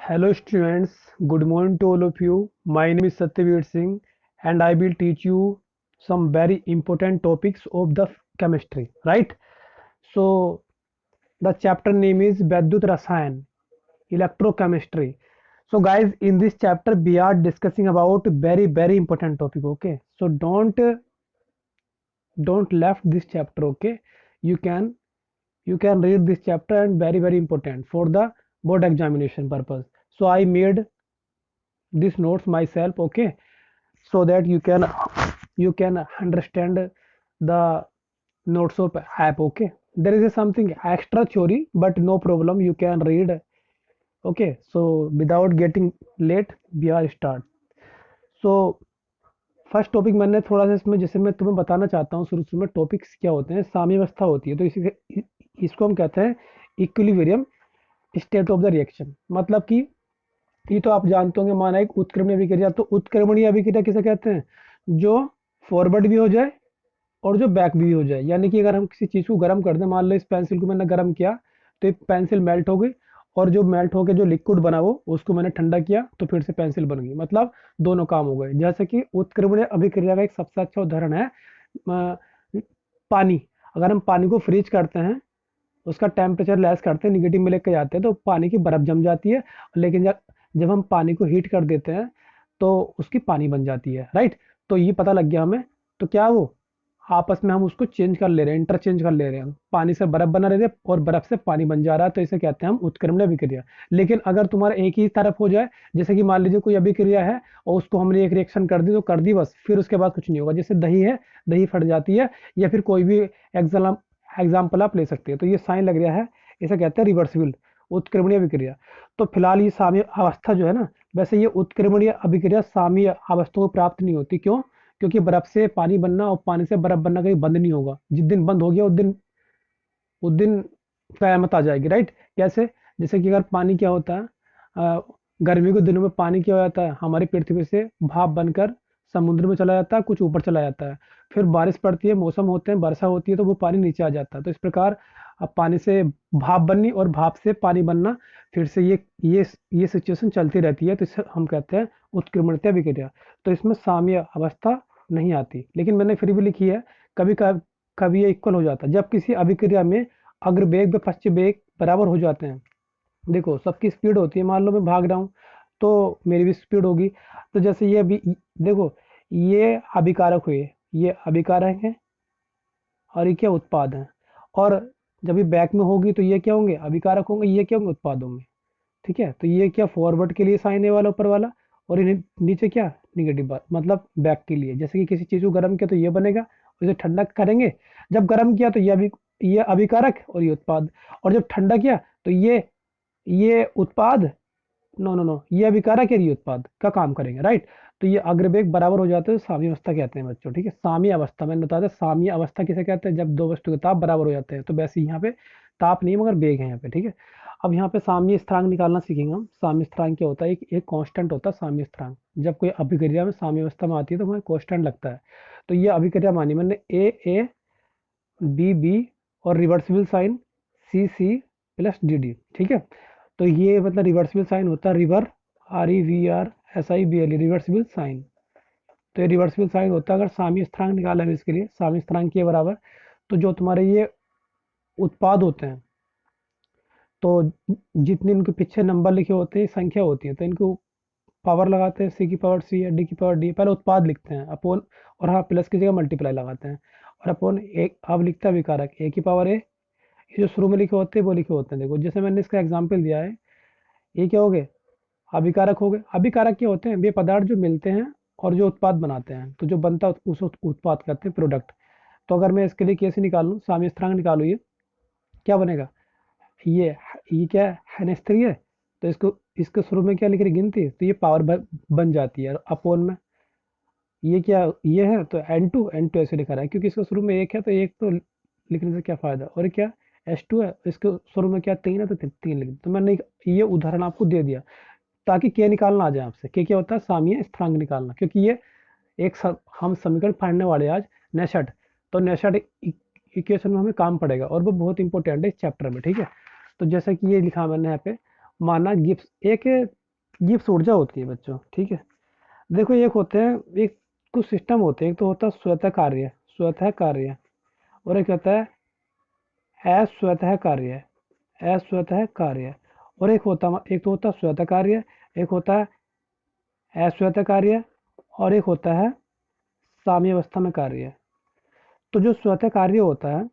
Hello students, good morning to all of you. My name is Satyavir Singh and I will teach you some very important topics of the chemistry, right? So the chapter name is Vidyut Rasayan, electrochemistry. So guys, in this chapter we are discussing about very important topic, okay? So don't left this chapter, okay? You can you can read this chapter and very important for the board examination purpose. So I made these notes myself, okay, so that you can understand the notes of app, okay. There is something extra theory but no problem, you can read, okay. So without getting late we are start. So first topic मैंने थोड़ा सा इसमें जैसे मैं तुम्हें बताना चाहता हूँ, शुरू शुरू में टॉपिक्स क्या होते हैं, साम्यावस्था होती है, तो इसको हम कहते हैं equilibrium state of the reaction. मतलब कि ये तो आप जानते होंगे, माना एक उत्क्रमणीय अभिक्रिया, तो उत्क्रमणीय अभिक्रिया किसे कहते हैं? जो फॉरवर्ड भी हो जाए और जो बैक भी हो जाए। यानी कि अगर हम किसी चीज़ को गर्म कर दें, मान लो इस पेंसिल को मैंने गर्म किया तो एक पेंसिल मेल्ट हो गई, और जो मेल्ट होकर जो लिक्विड बना वो उसको मैंने ठंडा किया तो फिर से पेंसिल बन गई। मतलब दोनों काम हो गए। जैसे कि उत्क्रमणीय अभिक्रिया का एक सबसे अच्छा उदाहरण है अ, पानी। अगर हम पानी को फ्रीज करते हैं, उसका टेम्परेचर लेस करते हैं, निगेटिव में लेके जाते हैं, तो पानी की बर्फ जम जाती है। लेकिन जब जब हम पानी को हीट कर देते हैं तो उसकी पानी बन जाती है, राइट। तो ये पता लग गया हमें। तो क्या वो आपस में हम उसको चेंज कर ले रहे हैं, इंटरचेंज कर ले रहे हैं, पानी से बर्फ बना रहे थे और बर्फ से पानी बन जा रहा है, तो इसे कहते हैं हम उत्क्रमण अभिक्रिया। लेकिन अगर तुम्हारा एक ही तरफ हो जाए, जैसे कि मान लीजिए कोई अभिक्रिया है और उसको हमने एक रिएक्शन कर दी तो कर दी बस, फिर उसके बाद कुछ नहीं होगा। जैसे दही है, दही फट जाती है, या फिर कोई भी एग्जाम्पल आप ले सकते हैं। तो ये साइन लग रहा है, इसे कहते हैं रिवर्सिबल उत्क्रमणीय अभिक्रिया। तो फिलहाल ये साम्य अवस्था जो है ना, वैसे ये उत्क्रमणीय अभिक्रिया साम्य अवस्था को प्राप्त नहीं होती। क्यों? क्योंकि बर्फ से पानी बनना और पानी से बर्फ बनना कहीं बंद नहीं होगा। जिस दिन बंद हो गया उस दिन कयामत आ जाएगी, राइट। कैसे? जैसे कि अगर पानी क्या होता है, अ, गर्मी के दिनों में पानी क्या हो जाता है, हमारी पृथ्वी से भाप बनकर समुद्र में चला जाता है, कुछ ऊपर चला जाता है। फिर बारिश पड़ती है, मौसम होते हैं, वर्षा होती है, तो वो पानी नीचे आ जाता है। तो इस प्रकार अब पानी से भाप बननी और भाप से पानी बनना, फिर से ये सिचुएशन चलती रहती है। तो इसे हम कहते हैं उत्क्रमणीय अभिक्रिया। तो इसमें साम्य अवस्था नहीं आती, लेकिन मैंने फिर भी लिखी है। कभी कभी कभी ये इक्वल हो जाता है जब किसी अभिक्रिया में अग्रवेग व पश्च वेग बराबर हो जाते हैं। देखो, सबकी स्पीड होती है, मान लो मैं भाग रहा हूँ तो मेरी भी स्पीड होगी। तो जैसे ये अभी देखो, ये अभिकारक हुए, ये अभिकारक है और ये क्या उत्पाद है। और जब ये बैक में होगी तो ये क्या होंगे? अभिकारक होंगे, ये क्या होंगे? उत्पाद होंगे। ठीक है, तो ये क्या फॉरवर्ड के लिए साइन है वाला ऊपर वाला, और ये नीचे क्या निगेटिव बात, मतलब बैक के लिए। जैसे कि किसी चीज को गर्म किया तो ये बनेगा, उसे ठंडा करेंगे, जब गर्म किया तो ये अभिकारक और ये उत्पाद, और जब ठंडा किया तो ये उत्पाद, नो नो नो, ये अभिकारक है, ये उत्पाद का काम करेंगे, राइट। तो ये अग्रवेग बराबर हो जाते हैं, साम्य अवस्था कहते हैं बच्चों। ठीक है, साम्य अवस्था मैंने बताया था। साम्य अवस्था किसे कहते हैं? जब दो वस्तु के ताप बराबर हो जाते हैं। तो वैसे यहाँ पे ताप नहीं मगर वेग है यहाँ पे, ठीक है। अब यहाँ पे साम्य स्थिरांक निकालना सीखेंगे हम। साम्य स्थिरांक क्या होता है? एक कांस्टेंट होता है साम्य स्थिरांक। जब कोई अभिक्रिया में साम्य अवस्था में आती है तो वहाँ कांस्टेंट लगता है। तो ये अभिक्रिया मानी मैंने ए बी बी और reversible sign C C plus D D, ठीक है। तो ये मतलब रिवर्सिबल साइन होता है, river R E V R S I B L E, reversible sign. तो ये रिवर्सिबल साइन होता है। अगर साम्य स्थिरांक निकाला है इसके लिए, साम्य स्थिरांक के बराबर, तो जो तुम्हारे ये उत्पाद होते हैं, तो जितने इनके पीछे नंबर लिखे होते हैं, संख्या होती है, तो इनको पावर लगाते हैं, सी की पावर सी या डी की पावर डी, पहले उत्पाद लिखते हैं अपोन, और हाँ प्लस की जगह मल्टीप्लाई लगाते हैं, और अपोन एक अब लिखता है विकारक ए की पावर ए। ये जो शुरू में लिखे होते हैं वो लिखे होते हैं। देखो, जैसे मैंने इसका एग्जाम्पल दिया है, ये क्या हो गए? अभिकारक हो गए। अभिकारक क्या होते हैं? वे पदार्थ जो मिलते हैं और जो उत्पाद बनाते हैं, तो जो बनता है उस उत्पाद कहते हैं प्रोडक्ट। तो अगर मैं इसके लिए कैसे निकालूं, साम्य स्थिरांक निकालू, ये क्या बनेगा? ये ये क्या है? हेनस्त्री है। तो इसको इसके शुरू में क्या लिख रही? गिनती। तो ये पावर बन जाती है अपोन में। ये क्या? ये है तो एन टू ऐसे लिखा रहा है, क्योंकि इसके शुरू में एक है, तो एक तो लिखने से क्या फायदा। और क्या? S2 है, इसके शुरू में क्या तीन है, तो तीन लिख। तो मैंने ये उदाहरण आपको दे दिया ताकि के निकालना आ जाए आपसे। के क्या होता है? साम्य स्थिरांक निकालना। क्योंकि ये हम समीकरण पढ़ने वाले हैं आज, नेशट। तो नेशट इक्वेशन में हमें काम पड़ेगा और वो बहुत इंपॉर्टेंट है इस चैप्टर में, ठीक है। तो जैसा कि ये लिखा मैंने यहाँ पे, मानक गिब्स एक गिब्स ऊर्जा होती है बच्चों, ठीक है। देखो एक होते हैं, एक कुछ सिस्टम होते हैं, एक तो होता है स्वतः कार्य, और एक होता है अस्वतः कार्य, अस्वतः कार्य, और एक तो होता है स्वतः कार्य, एक होता है अस्वतः कार्य, और एक होता है साम्यावस्था में कार्य। तो जो स्वतः कार्य होता है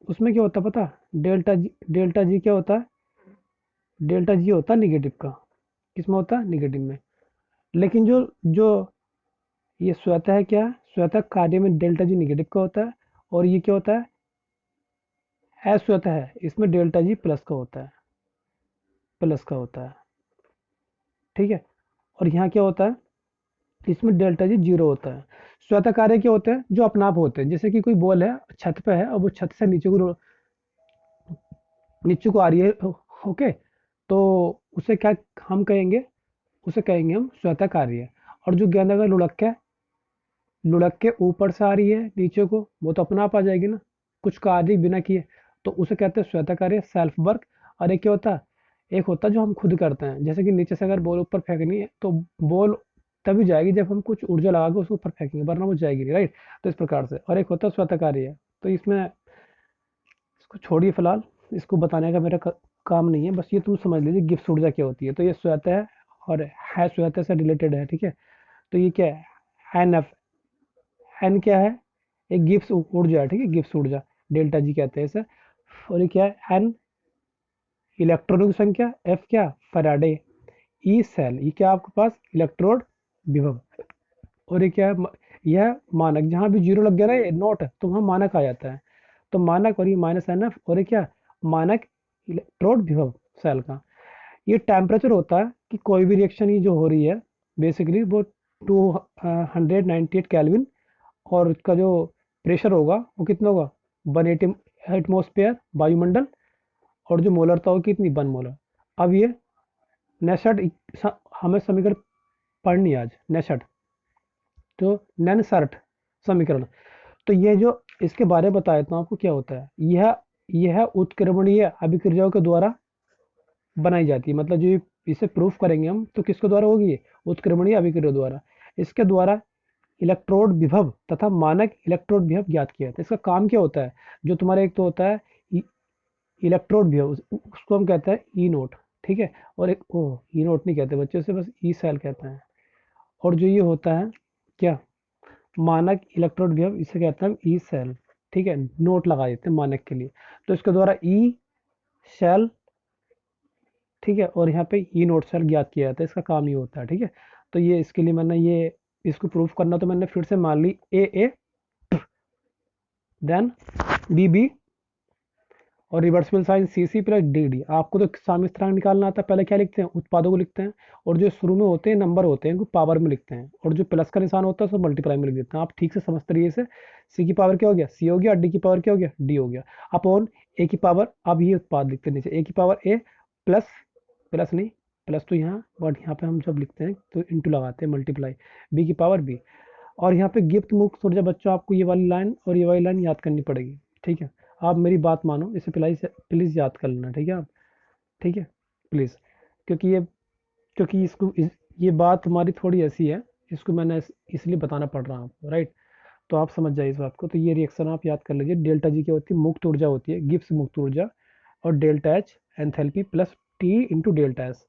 उसमें क्या होता है पता? डेल्टा जी क्या होता है? डेल्टा जी होता है निगेटिव का। किसमें होता है? निगेटिव में। लेकिन जो जो ये स्वतः है, क्या है? स्वतः कार्य में डेल्टा जी निगेटिव का होता है, और ये क्या होता है? अस्वतः है, इसमें डेल्टा जी प्लस का होता है, प्लस का होता है, ठीक है। और यहाँ क्या होता है? इसमें डेल्टा जी जीरो होता है। स्वतः कार्य क्या होते हैं? जो अपने आप होते हैं, जैसे कि कोई बॉल है, छत पे है और वो छत से नीचे को आ रही है, ओके, तो उसे क्या हम कहेंगे? उसे कहेंगे हम स्वतः कार्य। और जो गेंद अगर लुढ़क के ऊपर से आ रही है नीचे को, वो तो अपने आप आ जाएगी ना, कुछ कार्य बिना किए, तो उसे कहते हैं स्वतः कार्य, सेल्फ वर्क। और एक क्या होता है? एक होता है जो हम खुद करते हैं, जैसे कि नीचे से अगर बॉल ऊपर फेंकनी है तो बॉल तभी जाएगी जब हम कुछ ऊर्जा लगा के उसको ऊपर फेंकेंगे, वरना वो जाएगी नहीं, राइट। तो इस प्रकार से। और एक होता है स्वतः कार्य। तो इसमें इसको छोड़िए फिलहाल, इसको बताने का मेरा काम नहीं है, बस ये तुम समझ लीजिए गिब्स ऊर्जा क्या होती है। तो ये स्वतः है और है स्वतः से रिलेटेड है, ठीक है। तो ये क्या है? एन एफ, एन क्या है? एक गिब्स ऊर्जा है, ठीक है, गिब्स ऊर्जा, डेल्टा जी कहते हैं इसे। और ये क्या है? एन इलेक्ट्रॉनों की संख्या, एफ क्या? फैराडे, ई सेल, ये क्या आपके पास? इलेक्ट्रोड विभव। और ये क्या है? यह मानक, जहां भी जीरो लग गया ना, ये नोट, तो वहां मानक आ जाता है। तो मानक, और ये माइनस एन एफ, और ये क्या? मानक इलेक्ट्रोड विभव सेल का। ये टेम्परेचर होता है कि कोई भी रिएक्शन ये जो हो रही है बेसिकली वो 298 केल्विन, और इसका जो प्रेशर होगा वो कितना होगा? 180 एटमॉस्फेयर, वायुमंडल। और जो मोलरता होगी कितनी? 1 मोलर। अब ये नेसट, हमें समीकरण पढ़नी है आज, नेसट, तो नेनसर्ट समीकरण। तो ये जो इसके बारे में बता देता हूँ आपको क्या होता है। यह उत्क्रमणीय अभिक्रियाओं के द्वारा बनाई जाती है, मतलब जो इसे प्रूफ करेंगे हम, तो किसके द्वारा होगी ये? उत्क्रमणीय अभिक्रिया द्वारा। इसके द्वारा इलेक्ट्रोड विभव तथा मानक इलेक्ट्रोड विभव ज्ञात किया जाता है। इसका काम क्या होता है? जो तुम्हारा एक तो होता है इलेक्ट्रोड विभव, उसको हम कहते हैं ई नोट, ठीक है। और एक ओ, ई नोट नहीं कहते बच्चे, उसे बस ई सेल कहते हैं। और जो ये होता है क्या? मानक इलेक्ट्रोड विभव, इसे कहते हैं ई सेल, ठीक है, नोट लगा देते हैं मानक के लिए। तो इसके द्वारा ई सेल, ठीक है, और यहाँ पे ई नोट सेल ज्ञात किया जाता है। इसका काम ये होता है, ठीक है। तो ये इसके लिए मैंने ये इसको प्रूफ करना, तो मैंने फिर से मान ली ए, देन बी, और reversible sign C plus D. आपको तो साम्य स्थिरांक निकालना आता है, पहले क्या लिखते हैं? उत्पादों को लिखते हैं, और जो शुरू में होते हैं नंबर होते हैं उनको पावर में लिखते हैं, और जो प्लस का निशान होता है उसको मल्टीप्लाई में लिख देते हैं। आप ठीक से समझते रहिए इसे। सी की पावर क्या हो गया? सी हो गया, डी की पावर क्या हो गया? डी हो गया, अपॉन ए की पावर, अब ये उत्पाद लिखते हैं नीचे, ए की पावर ए प्लस, प्लस नहीं, प्लस तो यहाँ, बट यहाँ पे हम जब लिखते हैं तो इंटू लगाते हैं, मल्टीप्लाई, बी की पावर बी। और यहाँ पे गिफ्ट मुक्त ऊर्जा, बच्चों आपको ये वाली लाइन और ये वाली लाइन याद करनी पड़ेगी, ठीक है। आप मेरी बात मानो, इसे प्लीज प्लीज याद कर लेना, ठीक है आप, ठीक है, प्लीज। क्योंकि ये क्योंकि ये बात हमारी थोड़ी ऐसी है, इसको मैंने इसलिए बताना पड़ रहा है आपको, राइट। तो आप समझ जाइए इस बात को। तो ये रिएक्शन आप याद कर लीजिए। डेल्टा जी क्या होती है? मुक्त ऊर्जा होती है, गिब्स मुक्त ऊर्जा। और delta H enthalpy plus T into delta S.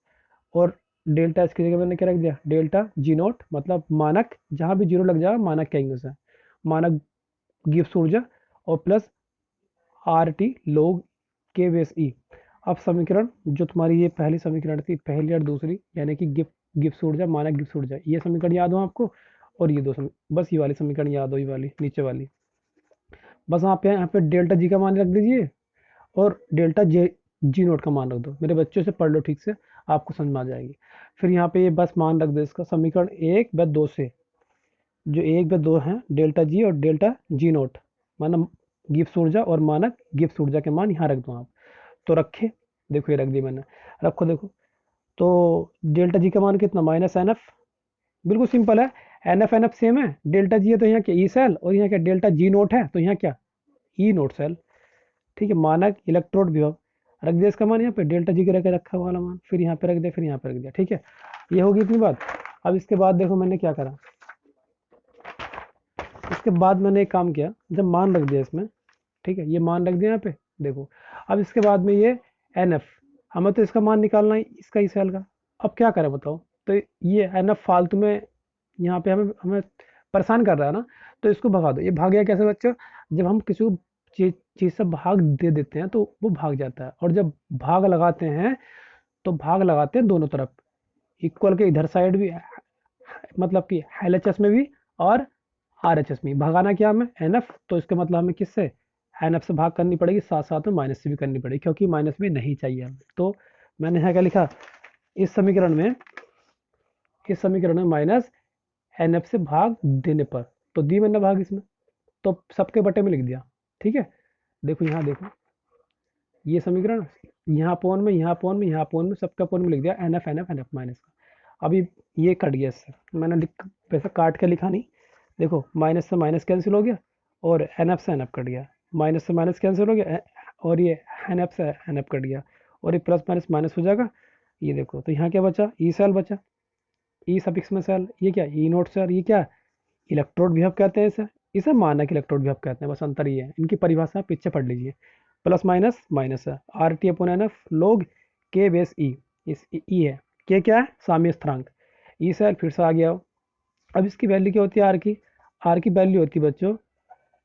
और डेल्टा एच की जगह मैंने क्या रख दिया? डेल्टा जी नोट, मतलब मानक, जहां भी जीरो लग जाएगा मानक कहेंगे उसे, मानक गिब्स ऊर्जा, और प्लस आर टी लोग के बेस ई। अब समीकरण जो तुम्हारी ये पहली समीकरण थी, पहली और दूसरी, यानी कि गिब्स ऊर्जा, मानक गिब्स ऊर्जा, ये समीकरण याद हो आपको। और ये बस ये वाली समीकरण याद हो, ये वाली नीचे वाली। बस आप यहाँ पे डेल्टा जी का मान रख दीजिए, और डेल्टा जे जी नोट का मान रख दो। मेरे बच्चों से पढ़ लो ठीक से, आपको समझ में आ जाएगी। फिर यहाँ पे ये बस मान रख दो इसका, समीकरण 1/2 से, जो 1/2 है डेल्टा जी और डेल्टा जी नोट, माना गिब्स ऊर्जा और मानक गिब्स ऊर्जा के मान यहाँ रख दो आप। तो रखे, देखो ये रख दी मैंने, रखो देखो। तो डेल्टा जी का मान कितना? माइनस एन एफ, बिल्कुल सिंपल है। एन एफ सेम है, डेल्टा जी है तो यहाँ क्या? ई सेल, और यहाँ क्या? डेल्टा जी नोट है तो यहाँ क्या? ई नोट सेल, ठीक है। मानक इलेक्ट्रोड विभव, रख दिया इसका मान यहाँ पे, डेल्टा जी के रखा हुआ वाला मान, फिर यहाँ पे रख दिया, फिर यहाँ पे रख दिया, ठीक है। ये होगी इतनी बात। अब इसके बाद देखो मैंने क्या करा, इसके बाद मैंने एक काम किया, जब मान रख दिया इसमें, ठीक है, ये मान रख दिया यहाँ पे, देखो। अब इसके बाद में ये एन एफ, हमें तो इसका मान निकालना है, इसका इस सेल का। अब क्या करें बताओ, तो ये एन एफ फालतू में यहाँ पे हमें हमें परेशान कर रहा है ना, तो इसको भगा दो। ये भाग गया कैसे बच्चों, जब हम किसी को चीज़ से भाग दे देते हैं तो वो भाग जाता है, और जब भाग लगाते हैं तो भाग लगाते हैं दोनों तरफ, इक्वल के इधर साइड भी, मतलब कि एलएचएस में भी और आरएचएस में। भगाना क्या हमें, एनएफ, तो इसका मतलब हमें किससे, एनएफ से भाग करनी पड़ेगी, साथ साथ में माइनस से भी करनी पड़ेगी, क्योंकि माइनस भी नहीं चाहिए हमें। तो मैंने यहाँ क्या लिखा, इस समीकरण में माइनस एनएफ से भाग देने पर, तो दी मैंने भाग इसमें, तो सबके बटे में लिख दिया, ठीक है। देखो यहाँ देखो, ये समीकरण यहाँ पोन में, यहाँ पोन में, यहाँ पोन में, सबका पोन में लिख दिया, एनएफ एनएफ एनएफ माइनस का। अभी ये कट गया इससे, मैंने वैसे काट के लिखा नहीं, देखो माइनस से माइनस कैंसिल हो गया, और एनएफ से एनएफ कट गया, माइनस से माइनस कैंसिल हो गया, और ये एनएफ से एनएफ कट गया, और ये प्लस माइनस माइनस हो जाएगा। ये देखो, तो यहाँ क्या बचा, ई सेल बचा, ई सफिक्स में सेल, ये क्या ई नोट सेल, ये क्या इलेक्ट्रोड विभव कहते हैं इसे, इसे मानक इलेक्ट्रोड विभव कहते हैं, बस अंतर ये है, इनकी परिभाषा पीछे पढ़ लीजिए। प्लस माइनस माइनस है, आर टी अपन एन एफ लोग के बेस ई, इस ई है, के क्या है साम्य स्थिरांक, ई सेल फिर से आ गया हो। अब इसकी वैल्यू क्या होती है आर की वैल्यू होती है बच्चों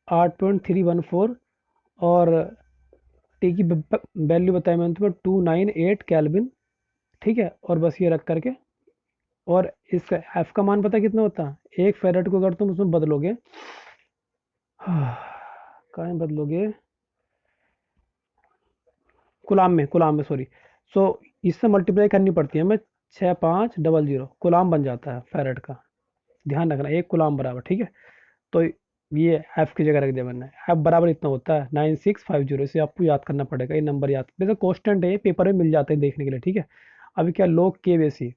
8.314, और टी की वैल्यू बताई मैंने तुम्हें 298 केल्विन, ठीक है। और बस ये रख करके, और इसका एफ का मान पता कितना होता है, 1 फेरेड को अगर तुम उसमें बदलोगे, कहाँ बदलोगे, कुलाम में सॉरी, सो इससे मल्टीप्लाई करनी पड़ती है हमें, 6500 कुलाम बन जाता है फेरेड का, ध्यान रखना, एक कुलाम बराबर, ठीक है। तो ये एफ की जगह रख दिया मैंने, एफ बराबर इतना होता है 9650, इसे आपको याद करना पड़ेगा, ये नंबर याद, वैसे कॉन्स्टेंट है, पेपर में मिल जाते हैं देखने के लिए, ठीक है। अभी क्या लोग के बेसी,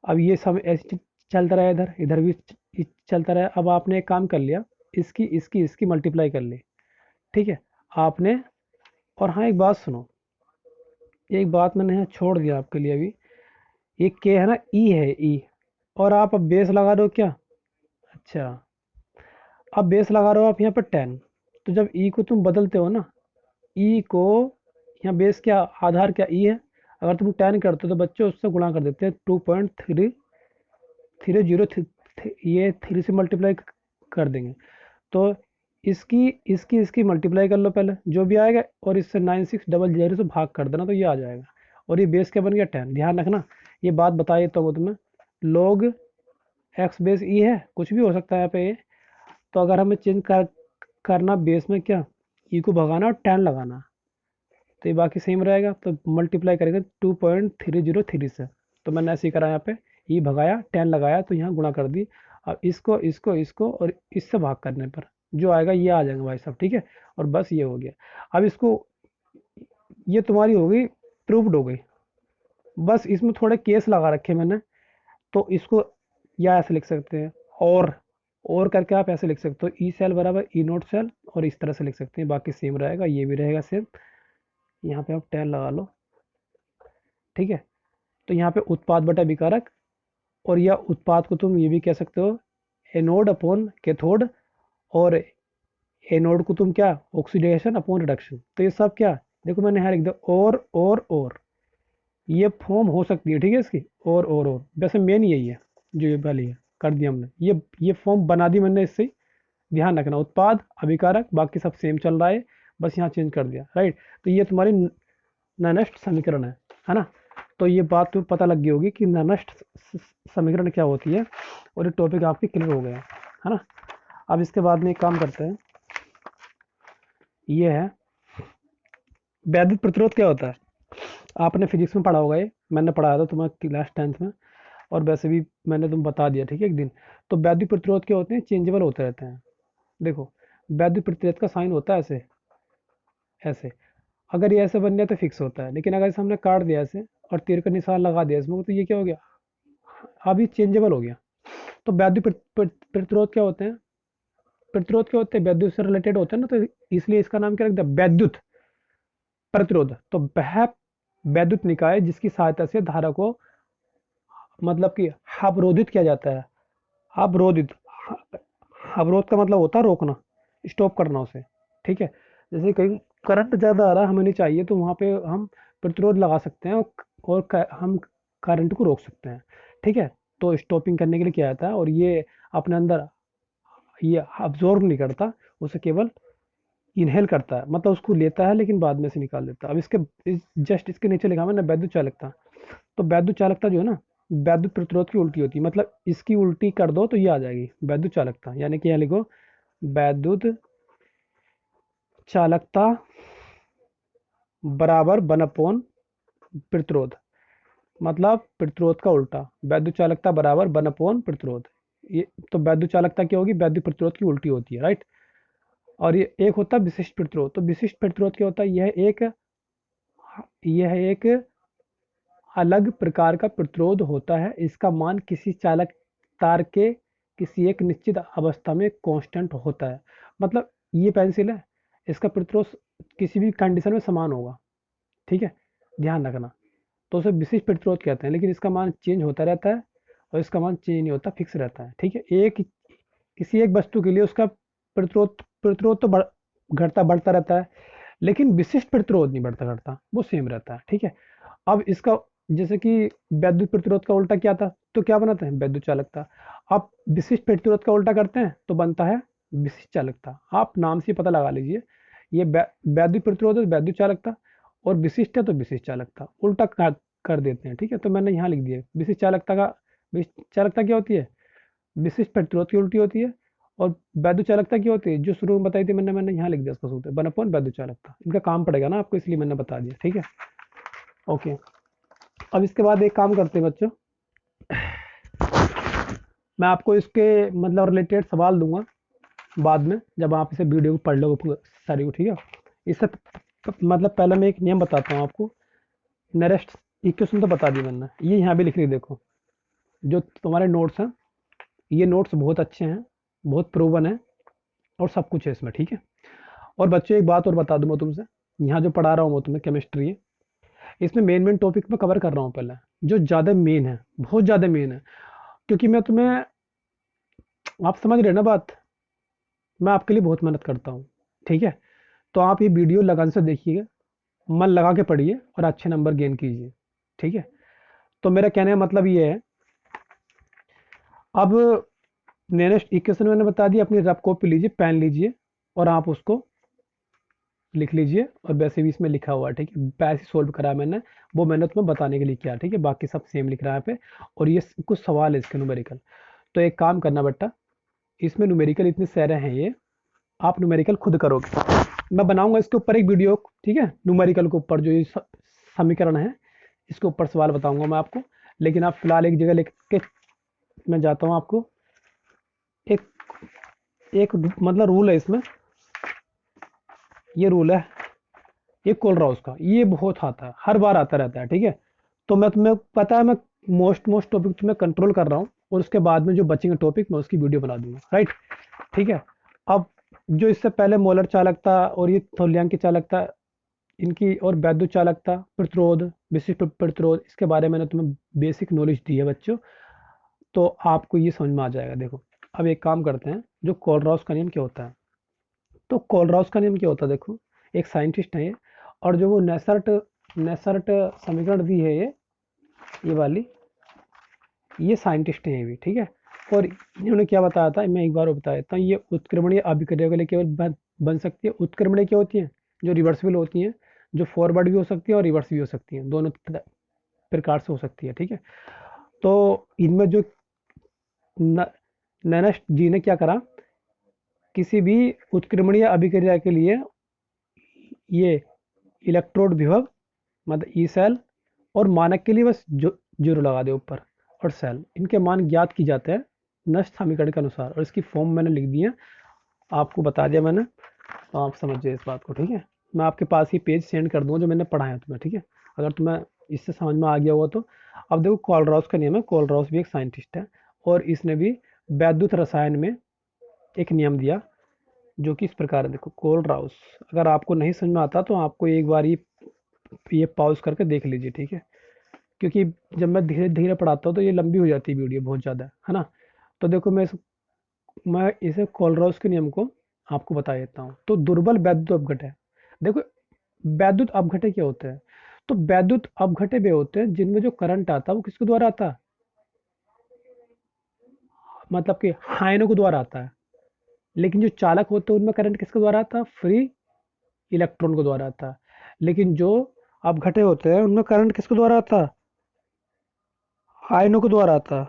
अब ये सब ऐसे चलता रहा, इधर इधर भी चलता रहा। अब आपने एक काम कर लिया, इसकी मल्टीप्लाई कर ली, ठीक है आपने। और हाँ एक बात सुनो, एक बात मैंने यहाँ छोड़ दिया आपके लिए अभी, ये के है ना, ई है ई, और आप अब बेस लगा रहे हो क्या, अच्छा अब बेस लगा रहे हो आप यहाँ पर 10, तो जब ई को तुम बदलते हो ना, ई को यहाँ बेस क्या आधार क्या ई है, अगर तुम 10 करते हो तो बच्चों उससे गुणा कर देते हैं, 2.330, ये 3 से मल्टीप्लाई कर देंगे, तो इसकी मल्टीप्लाई कर लो पहले जो भी आएगा, और इससे 9600 से भाग कर देना, तो ये आ जाएगा, और ये बेस क्या बन गया 10। ध्यान रखना, ये बात बताइए तो वो तुम्हें, लॉग एक्स बेस ई है, कुछ भी हो सकता है यहाँ पे ये, तो अगर हमें चेंज करना बेस में क्या, ई को भगाना और 10 लगाना, तो ये बाकी सेम रहेगा, तो मल्टीप्लाई करेंगे 2.303 से, तो मैंने ऐसे ही करा यहाँ पे, ई भगाया 10 लगाया, तो यहाँ गुणा कर दी। अब इसको और इससे भाग करने पर जो आएगा ये आ जाएगा भाई साहब, ठीक है। और बस ये हो गया। अब इसको, ये तुम्हारी हो गई, प्रूव्ड हो गई। बस इसमें थोड़े केस लगा रखे मैंने, तो इसको या ऐसे लिख सकते हैं, और करके आप ऐसे लिख सकते हो, ई सेल बराबर ई नोट सेल, और इस तरह से लिख सकते हैं, बाकी सेम रहेगा, ये भी रहेगा सेम। यहाँ पे आप 10 लगा लो, ठीक है। तो यहाँ पे उत्पाद बटा विकारक, और यह उत्पाद को तुम ये भी कह सकते हो एनोड अपॉन कैथोड, और एनोड को तुम क्या ऑक्सीडेशन अपॉन रिडक्शन। तो ये सब क्या, देखो मैंने यहाँ लिख दिया और ये फॉर्म हो सकती है, ठीक है इसकी, और वैसे मेन यही है, जो ये पहले है कर दिया हमने, ये फॉर्म बना दी मैंने इससे। ध्यान रखना, उत्पाद अभिकारक बाकी सब सेम चल रहा है, बस यहाँ चेंज कर दिया, राइट। तो ये तुम्हारी ननस्ट समीकरण है ना। तो ये बात तो पता लग गई होगी कि ननस्ट समीकरण क्या होती है, और ये टॉपिक आपकी क्लियर हो गया है ना। अब इसके बाद में एक काम करते हैं, ये है वैद्युत प्रतिरोध क्या होता है। आपने फिजिक्स में पढ़ा होगा, ये मैंने पढ़ाया था तुम्हें क्लास 10th में, और वैसे भी मैंने तुम बता दिया, ठीक है एक दिन। तो वैद्युत प्रतिरोध क्या होते हैं, चेंजेबल होते रहते हैं। देखो वैद्युत प्रतिरोध का साइन होता है ऐसे ऐसे, अगर ये ऐसे बन गया तो फिक्स होता है, लेकिन अगर इसे हमने काट दिया ऐसे और तीर का निशान लगा दिया इसमें, तो ये क्या हो गया, अब ये चेंजेबल हो गया। तो वैद्युत प्रतिरोध क्या होते हैं, वैद्युत से रिलेटेड होते हैं ना, तो इसलिए इसका नाम क्या रख दिया, वैद्युत। प्रतिरोध, तो वह वैद्युत निकाय जिसकी सहायता से धारा को मतलब कि अवरोधित किया जाता है। अवरोधित, अवरोध का मतलब होता है रोकना, स्टॉप करना उसे, ठीक है। जैसे कहीं करंट ज़्यादा आ रहा है, हमें नहीं चाहिए, तो वहाँ पे हम प्रतिरोध लगा सकते हैं और हम करंट को रोक सकते हैं, ठीक है। तो स्टॉपिंग करने के लिए किया जाता है, और ये अपने अंदर ये अब्जॉर्ब नहीं करता, उसे केवल इनहेल करता है, मतलब उसको लेता है लेकिन बाद में से निकाल देता है। अब इसके जस्ट इसके नीचे लिखा मैंने वैद्युत चालकता। तो वैद्युत चालकता जो है ना, वैद्युत प्रतिरोध की उल्टी होती है, मतलब इसकी उल्टी कर दो तो ये आ जाएगी वैद्युत चालकता, यानी कि यहाँ लिखो वैद्युत चालकता बराबर वन अपॉन प्रतिरोध, मतलब प्रतिरोध का उल्टा, वैद्युत चालकता बराबर वन अपॉन प्रतिरोध। ये तो वैद्युत चालकता क्या होगी, वैद्युत प्रतिरोध की उल्टी होती है, राइट। और ये एक होता है विशिष्ट प्रतिरोध। तो विशिष्ट प्रतिरोध क्या होता है, यह एक अलग प्रकार का प्रतिरोध होता है। इसका मान किसी चालक तार के किसी एक निश्चित अवस्था में कांस्टेंट होता है। मतलब ये पेंसिल है, इसका प्रतिरोध किसी भी कंडीशन में समान होगा, ठीक है, ध्यान रखना। तो उसे विशिष्ट प्रतिरोध कहते हैं, लेकिन इसका मान चेंज होता रहता है, और इसका मान चेंज नहीं होता, फिक्स रहता है, ठीक है। किसी एक वस्तु के लिए उसका प्रतिरोध प्रतिरोध तो घटता बढ़ता रहता है, लेकिन विशिष्ट प्रतिरोध नहीं बढ़ता घटता, वो सेम रहता है, ठीक है। अब इसका जैसे कि वैद्युत प्रतिरोध का उल्टा क्या था, तो क्या बनाते हैं, वैद्युत चालकता। आप विशिष्ट प्रतिरोध का उल्टा करते हैं तो बनता है विशिष्ट चालकता। आप नाम से पता लगा लीजिए, ये वैद्युत प्रतिरोध है वैद्युत चालकता, और विशिष्ट है तो विशिष्ट चालकता, उल्टा कर देते हैं, ठीक है। तो मैंने यहाँ लिख दिया विशिष्ट चालकता का, विशिष्ट चालकता क्या होती है, विशिष्ट प्रतिरोध की उल्टी होती है। और वैद्युत चालकता क्या होती है, जो शुरू में बताई थी मैंने मैंने यहाँ लिख दिया उसका सूत्र, वन अपॉन वैद्युत चालकता। इनका काम पड़ेगा ना आपको, इसलिए मैंने बता दिया, ठीक है। ओके, अब इसके बाद एक काम करते हैं बच्चों, मैं आपको इसके मतलब रिलेटेड सवाल दूंगा बाद में, जब आप इसे वीडियो को पढ़ लो सारी को, ठीक है। इससे मतलब पहले मैं एक नियम बताता हूँ आपको। नेक्स्ट इक्वेशन तो बता दी मैंने, ये यहाँ भी लिख रही देखो, जो तुम्हारे नोट्स हैं, ये नोट्स बहुत अच्छे हैं, बहुत प्रूवन है, और सब कुछ है इसमें, ठीक है। और बच्चों एक बात और बता दूँ मैं तुमसे, यहाँ जो पढ़ा रहा हूँ वो तुम्हें केमिस्ट्री है, इसमें मेन मेन टॉपिक में कवर कर रहा हूँ पहले, जो ज़्यादा मेन है, बहुत ज़्यादा मेन है, क्योंकि मैं तुम्हें, आप समझ रहे हैं ना बात, मैं आपके लिए बहुत मेहनत करता हूँ, ठीक है। तो आप ये वीडियो लगन से देखिएगा, मन लगा के पढ़िए, और अच्छे नंबर गेन कीजिए, ठीक है। तो मेरा कहने का मतलब ये है, अब नेक्स्ट इक्वेशन मैंने बता दिया, अपनी रफ कॉपी लीजिए, पेन लीजिए, और आप उसको लिख लीजिए, और वैसे भी इसमें लिखा हुआ है, ठीक है, वैसे सोल्व करा मैंने, वो मैंने तुम्हें बताने के लिए किया, ठीक है, बाकी सब सेम लिख रहा है पे। और ये कुछ सवाल है इसके न्यूमेरिकल। तो एक काम करना बेटा, इसमें न्यूमेरिकल इतने सारे हैं, ये आप न्यूमेरिकल खुद करोगे, मैं बनाऊंगा इसके ऊपर एक वीडियो, ठीक है, न्यूमेरिकल के ऊपर, जो ये समीकरण है, इसके ऊपर सवाल बताऊंगा मैं आपको। लेकिन आप फिलहाल एक जगह लिख के, मैं जाता हूँ आपको एक एक मतलब रूल है इसमें, ये रूल है, ये कोलराउस का, ये बहुत आता है, हर बार आता रहता है, ठीक है। तो मैं तुम्हें पता है, मैं मोस्ट टॉपिक तुम्हें कंट्रोल कर रहा हूँ, और उसके बाद में जो बचेंगे टॉपिक मैं उसकी वीडियो बना दूंगा, राइट, ठीक है। अब जो इससे पहले मोलर चालकता और ये तुल्यांक चालकता, इनकी और वैद्युत चालकता, प्रतिरोध, विशिष्ट प्रतिरोध, इसके बारे में मैंने तुम्हें बेसिक नॉलेज दी है बच्चों, तो आपको ये समझ में आ जाएगा। देखो, अब एक काम करते हैं, जो कोलराउस का नियम क्या होता है, तो कोलराउस का नियम क्या होता है, देखो, एक साइंटिस्ट है ये, और जो वो नेसर्ट नेसर्ट समीकरण दी है, ये वाली, ये साइंटिस्ट हैं ये भी, ठीक है। और इन्होंने क्या बताया था, मैं एक बार और बता देता हूँ, ये उत्क्रमणीय अभिक्रिया के लिए केवल बन सकती है। उत्क्रमणीय क्या होती है, जो रिवर्सिबल होती हैं, जो फॉरवर्ड भी हो सकती है और रिवर्स भी हो सकती हैं, दोनों प्रकार से हो सकती है, ठीक है। तो इनमें जो नैनस्ट जी ने क्या करा, किसी भी उत्क्रमणीय अभिक्रिया के लिए ये इलेक्ट्रोड विभव, मतलब ई सेल, और मानक के लिए बस जो जीरो लगा दे ऊपर, और सेल, इनके मान ज्ञात की जाते हैं नष्ट समीकरण के अनुसार, और इसकी फॉर्म मैंने लिख दी है, आपको बता दिया मैंने, तो आप समझिए इस बात को, ठीक है। मैं आपके पास ही पेज सेंड कर दूंगा जो मैंने पढ़ाया तुम्हें, ठीक है, अगर तुम्हें इससे समझ में आ गया हुआ तो। अब देखो, कोलराउस का नियम है, कोलराउस भी एक साइंटिस्ट है, और इसने भी वैद्युत रसायन में एक नियम दिया, जो कि इस प्रकार है। देखो कोल राउस, अगर आपको नहीं समझ में आता तो आपको एक बार ये पॉज करके देख लीजिए, ठीक है, क्योंकि जब मैं धीरे धीरे पढ़ाता हूँ तो ये लंबी हो जाती है वीडियो बहुत ज़्यादा, है ना। तो देखो मैं इसे कोलराउस के नियम को आपको बता देता हूँ। तो दुर्बल वैद्युत अपघटय, देखो वैद्युत अपघटय क्या होते हैं? तो वैद्युत अपघटय वे होते हैं जिनमें जो करंट आता है वो किसके द्वारा आता है, मतलब कि हाइनों के द्वारा आता है। लेकिन जो चालक होते हैं उनमें करंट किसके द्वारा आता है, फ्री इलेक्ट्रॉन के द्वारा आता है। लेकिन जो अपघटय होते हैं उनमें करंट किसके द्वारा आता है, आयनों के द्वारा आता है,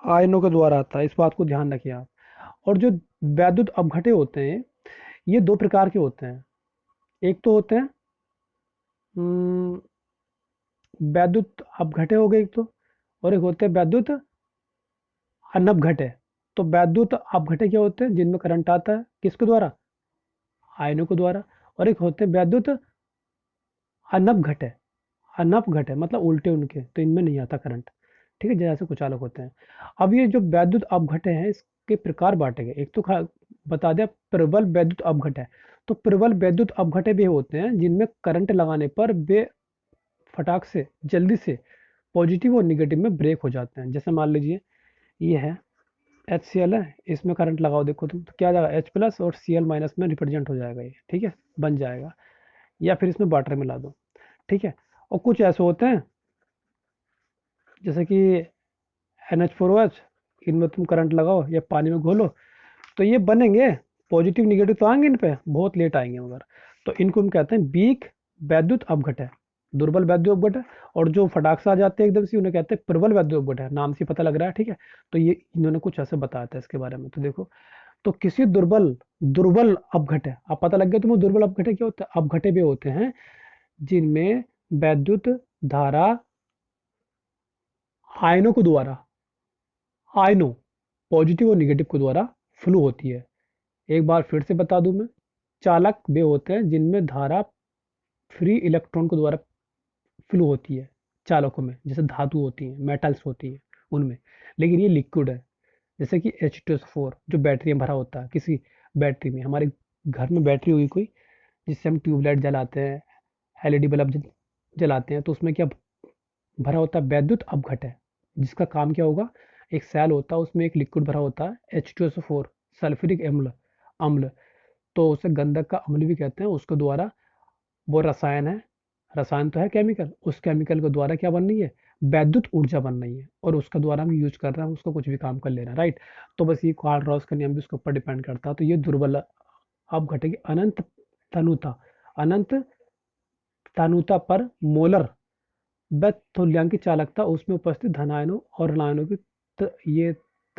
आयनों के द्वारा आता है। इस बात को ध्यान रखिए आप। और जो वैद्युत अपघटय होते हैं ये दो प्रकार के होते हैं। एक तो होते हैं हम्म, वैद्युत अपघटय हो गए एक तो, और एक होते हैं वैद्युत अनपघटय। तो वैद्युत अपघटय क्या होते हैं, जिनमें करंट आता है किसके द्वारा, आयनों के द्वारा। और एक होते हैं वैद्युत अनपघटय, अनपघटय मतलब उल्टे उनके, तो इनमें नहीं आता करंट, ठीक है, जैसे कुचालक होते हैं। अब ये जो वैद्युत अपघटय हैं इसके प्रकार बांटे गए। एक तो बता दिया प्रबल वैद्युत अपघटय। तो प्रबल वैद्युत अपघटय वे होते हैं जिनमें करंट लगाने पर वे फटाक से जल्दी से पॉजिटिव और निगेटिव में ब्रेक हो जाते हैं। जैसे मान लीजिए ये है HCl है, इसमें करंट लगाओ देखो तुम, तो क्या आ जाएगा, H+ और Cl- में रिप्रेजेंट हो जाएगा ये, ठीक है, बन जाएगा। या फिर इसमें वाटर मिला दो, ठीक है। और कुछ ऐसे होते हैं जैसे कि NH4OH, इनमें तुम करंट लगाओ या पानी में घोलो तो ये बनेंगे, पॉजिटिव निगेटिव तो आएंगे इन पे, बहुत लेट आएंगे मगर। तो इनको हम कहते हैं वीक वैद्युत अपघटय, दुर्बल वैद्युत अपघटय। और जो फटाक से आ जाते हैं एकदम से उन्हें कहते हैं प्रबल वैद्युत अपघटय, नाम से पता लग रहा है, ठीक है। तो ये इन्होंने कुछ ऐसे बताया था इसके बारे में। तो देखो, तो किसी दुर्बल दुर्बल अपघटय, अब पता लग गया तुम्हें दुर्बल अपघटय क्या होता है। अपघटय वे होते हैं जिनमें वैद्युत धारा आयनों के द्वारा, आयनों पॉजिटिव और निगेटिव के द्वारा फ्लो होती है। एक बार फिर से बता दूं मैं, चालक वे होते हैं जिनमें धारा फ्री इलेक्ट्रॉन के द्वारा फ्लो होती है चालकों में, जैसे धातु होती हैं, मेटल्स होती हैं उनमें। लेकिन ये लिक्विड है, जैसे कि H2SO4 जो बैटरी में भरा होता है, किसी बैटरी में, हमारे घर में बैटरी हुई कोई, जिससे हम ट्यूबलाइट जलाते हैं, LED बल्ब जलाते हैं, तो उसमें क्या भरा होता है, वैद्युत अपघटय, जिसका काम क्या होगा, एक सेल होता है उसमें एक लिक्विड भरा होता है H2SO4, सल्फ्यूरिक अम्ल, अम्ल, तो उसे गंधक का अम्ल भी कहते हैं। उसके द्वारा, वो रसायन है, रसायन तो है केमिकल, उस केमिकल के द्वारा क्या बन रही है, वैद्युत ऊर्जा बन रही है, और उसका द्वारा हम यूज कर रहे हैं, उसको कुछ भी काम कर ले रहे हैं, राइट। तो बस ये कार्ल रॉस का नियम भी उसके ऊपर डिपेंड करता है। तो ये दुर्बल अपघटय की अनंत तनुता, अनंत तनुता पर मोलर व तुल्यांकी चालकता उसमें उपस्थित धनायनों और ऋणायनों की ये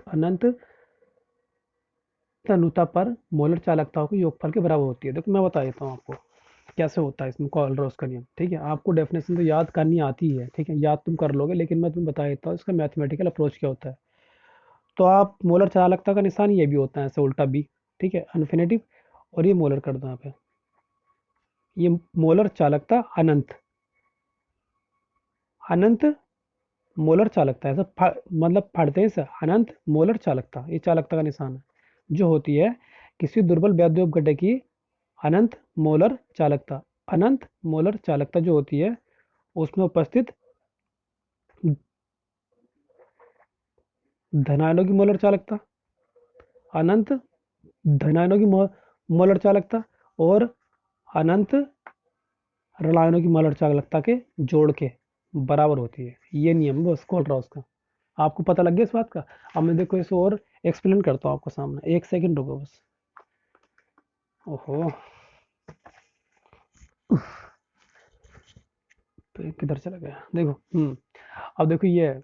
अनंत तनुता पर मोलर चालकताओं के योगफल के बराबर होती है। देखो मैं बता देता हूँ आपको कैसे होता है इसमें कोलरॉस का नियम, ठीक है। आपको डेफिनेशन तो याद करनी आती है, ठीक है, याद तुम कर लोगे, लेकिन मैं तुम्हें बता देता हूँ इसका मैथमेटिकल अप्रोच क्या होता है। तो आप मोलर चालकता का निशान ये भी होता है ऐसे उल्टा भी, ठीक है, इन्फिनेटिव, और ये मोलर कर दो यहाँ पे, ये मोलर चालकता अनंत, अनंत मोलर चालकता, ऐसा मतलब पढ़ते हैं इसे, अनंत मोलर चालकता, ये चालकता का निशान है जो होती है किसी दुर्बल वैद्युत अपघटय की अनंत मोलर चालकता। अनंत मोलर चालकता जो होती है उसमें उपस्थित धनायनों की मोलर चालकता, अनंत धनायनों की मोलर चालकता, और अनंत ऋणायनों की मोलर चालकता के जोड़ के बराबर होती है। ये नियम है बस कोलरॉस का। आपको पता लग गया इस बात का। अब मैं देखो इसे और एक्सप्लेन करता हूँ आपको सामने, एक सेकंड रुको बस। ओहो, तो ये किधर चला गया, देखो अब देखो ये है।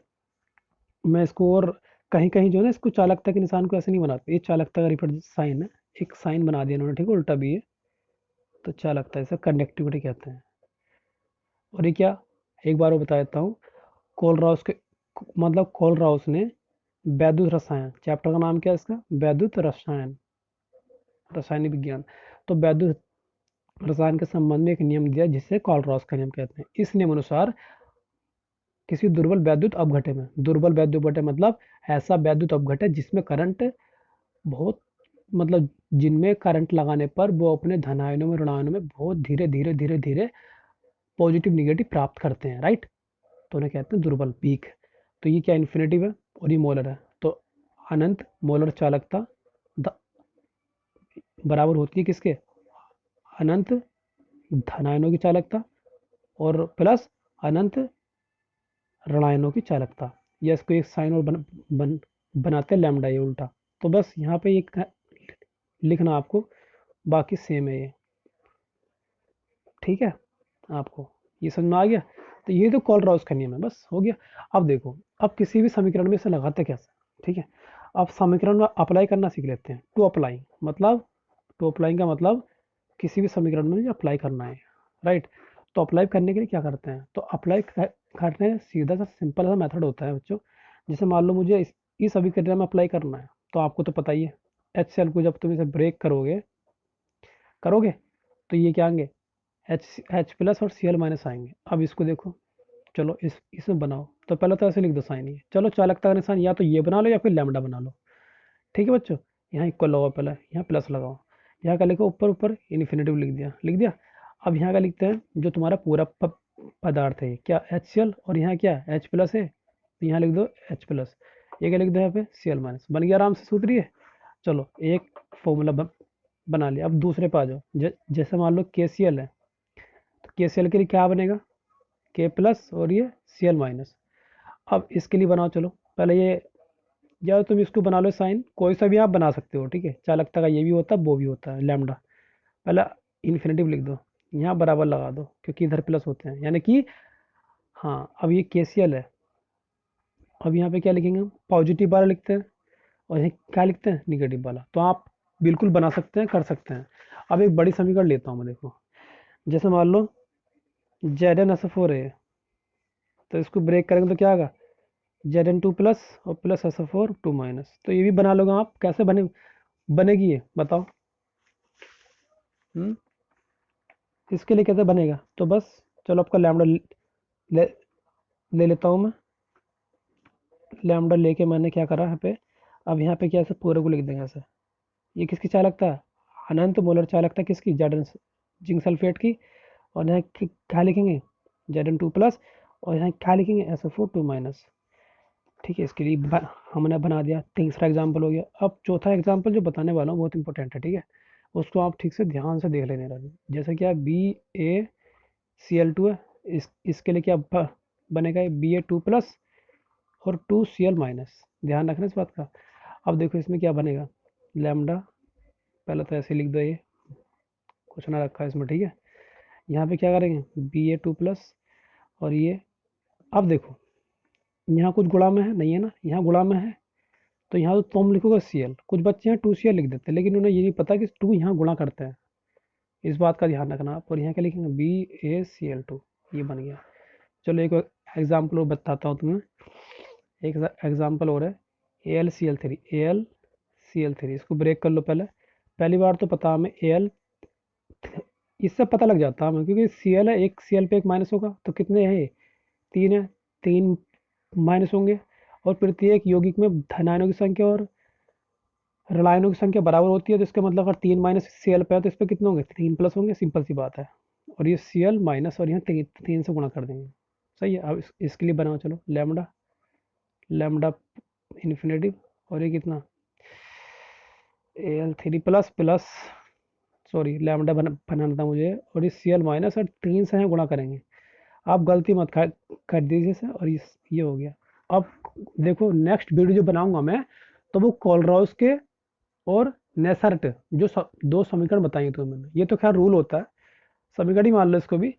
मैं इसको और कहीं कहीं जो है ना इसको चालकता के निशान को ऐसे नहीं बनाते, ये चालकता का रिप्रेजेंट साइन है, एक साइन बना दिया इन्होंने, ठीक है, उल्टा भी है। तो चालकता इसे कंडक्टिविटी कहते हैं। और ये क्या, एक बार और बता देता हूँ। कोलराउस के, मतलब कोलराउस ने वैद्युत रसायन, चैप्टर का नाम क्या है इसका, वैद्युत रसायन, रासायनिक विज्ञान। तो वैद्युत रसायन के संबंध में एक नियम दिया जिसे कोलराउस का नियम कहते हैं। इस नियम अनुसार किसी दुर्बल वैद्युत अपघटय में, दुर्बल वैद्युत अपघटय मतलब ऐसा वैद्युत अपघटय जिसमें करंट बहुत मतलब जिनमें करंट लगाने पर वो अपने धन आयनों में ऋण आयनों में बहुत धीरे धीरे धीरे धीरे पॉजिटिव निगेटिव प्राप्त करते हैं, राइट। तो उन्हें कहते हैं दुर्बल पीक। तो ये क्या इन्फिनेटिव है और ये मोलर है। तो अनंत मोलर चालकता बराबर होती है किसके, अनंत धन आयनों की चालकता और प्लस अनंत ऋण आयनों की चालकता। या इसको एक साइन और बनाते हैं लैम्डा, ये उल्टा। तो बस यहाँ पे एक लिखना आपको, बाकी सेम है ये, ठीक है। आपको ये समझ में आ गया। तो ये तो कॉलराउस का नियम है, बस हो गया। अब देखो, अब किसी भी समीकरण में इसे लगाते कैसे, ठीक है। अब समीकरण में अप्लाई करना सीख लेते हैं। टू अप्लाई मतलब, टू अप्लाई का मतलब किसी भी समीकरण में अप्लाई करना है, राइट। तो अप्लाई करने के लिए क्या करते हैं, तो अप्लाई करने का सीधा सा सिंपल सा मेथड होता है बच्चों। जैसे मान लो मुझे इस समीकरण में अप्लाई करना है, तो आपको तो पता ही है, एच सेल को जब तुम इसे ब्रेक करोगे करोगे तो ये क्या आएंगे, एच प्लस और सी एल माइनस आएंगे। अब इसको देखो, चलो इसमें बनाओ। तो पहले तो ऐसे लिख दो साइन, ये चलो चालकता का निशान या तो ये बना लो या फिर लैम्डा बना लो, ठीक है बच्चों। यहाँ इक्वल लगाओ, पहले यहाँ प्लस लगाओ, यहाँ का लिखो ऊपर ऊपर इन्फिनेटिव लिख दिया। अब यहाँ का लिखते हैं जो तुम्हारा पूरा पदार्थ है, क्या एच सी एल, और यहाँ क्या एच प्लस है, तो यहाँ लिख दो एच प्लस। ये क्या लिख दो यहाँ पे सी एल माइनस, बन गया आराम से सूत्र ये। चलो एक फॉर्मूला बना लिया। अब दूसरे पे आ जाओ। जैसे मान लो के सी एल है, तो के सी एल के लिए क्या बनेगा, के प्लस और ये सी एल माइनस। अब इसके लिए बनाओ, चलो पहले ये, या तुम इसको बना लो साइन, कोई सा भी आप बना सकते हो, ठीक है। चालकता का ये भी होता है वो भी होता है लैम्डा। पहले इन्फिनेटिव लिख दो, यहाँ बराबर लगा दो क्योंकि इधर प्लस होते हैं, यानी कि हाँ। अब ये केसीएल है। अब यहाँ पे क्या लिखेंगे हम, पॉजिटिव वाला लिखते हैं और यहाँ क्या लिखते हैं, निगेटिव वाला। तो आप बिल्कुल बना सकते हैं, कर सकते हैं। अब एक बड़ी समीकरण लेता हूँ मैं, देखो जैसे मान लो Z N S F four है, तो इसको ब्रेक करेंगे तो क्या होगा, जेड एन टू प्लस और plus S F four two minus. तो ये भी बना लोगे आप, कैसे बनेगी ये बताओ। हम्म इसके लिए कैसे बनेगा, तो बस चलो आपका लैम्डा ले, ले लेता हूँ मैं। लैम्डा लेके मैंने क्या करा यहाँ पे, अब यहाँ पे क्या ऐसे पूरे को लिख देंगे ऐसे। ये किसकी चालकता है, अनंत मोलर चालकता किसकी, जेड जिंक सल्फेट की। और यहाँ क्या लिखेंगे, जेड एन टू प्लस, और यहाँ क्या लिखेंगे S F O two minus, ठीक है। इसके लिए हमने बना दिया। तीसरा एग्जाम्पल हो गया। अब चौथा एग्जाम्पल जो बताने वाला हूँ बहुत इंपॉर्टेंट है, ठीक है। उसको आप ठीक से ध्यान से देख लेने रहे। जैसे क्या बी ए सी एल टू है, इसके लिए क्या बनेगा, बी ए टू प्लस और टू सी एल माइनस। ध्यान रखना इस बात का। अब देखो इसमें क्या बनेगा, लैम्डा, पहले तो ऐसे लिख दो, ये कुछ ना रखा है इसमें, ठीक है। यहाँ पे क्या करेंगे, बी ए टू प्लस और ये। अब देखो यहाँ कुछ गुणा में है नहीं है ना, यहाँ गुणा में है, तो यहाँ तो तुम लिखोगे सी एल। कुछ बच्चे यहाँ टू सी एल लिख देते हैं, लेकिन उन्हें ये नहीं पता कि टू यहाँ गुणा करते हैं। इस बात का ध्यान रखना आप। और यहाँ क्या लिखेंगे, बी ए सी एल टू, ये बन गया। चलो एक एग्जाम्पल और बताता हूँ तुम्हें। एक एग्जाम्पल और है, A L C L three, A L C L three. इसको ब्रेक कर लो पहले। पहली बार तो पता हमें ए एल, इससे पता लग जाता है हमें, क्योंकि सी एल है, एक सी एल पे एक माइनस होगा, तो कितने हैं, तीन है, तीन माइनस होंगे। और प्रत्येक यौगिक में धनायनों की संख्या और ऋणायनों की संख्या बराबर होती है। तो इसका मतलब अगर तीन माइनस सी एल पे है तो इस पर कितने होंगे, तीन प्लस होंगे, सिंपल सी बात है। और ये सी एल माइनस और यहाँ तीन से गुणा कर देंगे, सही है। अब इसके लिए बनाओ, चलो लैम्डा, लैम्डा इन्फिनेटिव, और ये कितना, A L three plus plus, sorry lambda बनाना था मुझे, और ये सी एल माइनस और तीन से यहाँ गुणा करेंगे। आप गलती मत कर दीजिए इसे। और ये हो गया। अब देखो नेक्स्ट वीडियो जो बनाऊंगा मैं, तो वो कोलराउस के और नेसर्ट जो दो समीकरण बताएंगे तुम्हें मैंने। ये तो खैर रूल होता है, समीकरण ही मान लो इसको भी,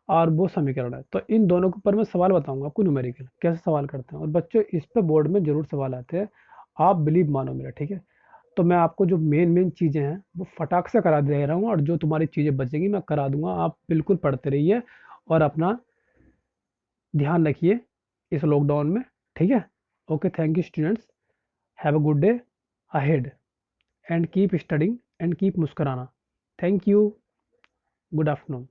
और वो समीकरण है। तो इन दोनों के ऊपर मैं सवाल बताऊंगा आपको, न्यूमेरिकल कैसे सवाल करते हैं। और बच्चों इस पे बोर्ड में जरूर सवाल आते हैं, आप बिलीव मानो मेरा, ठीक है। तो मैं आपको जो मेन मेन चीज़ें हैं वो फटाक से करा दे रहा हूँ, और जो तुम्हारी चीज़ें बचेंगी मैं करा दूंगा। आप बिल्कुल पढ़ते रहिए और अपना ध्यान रखिए इस लॉकडाउन में, ठीक है। Okay, thank you students, have a good day ahead, and keep studying and keep मुस्कुराना। Thank you, good afternoon.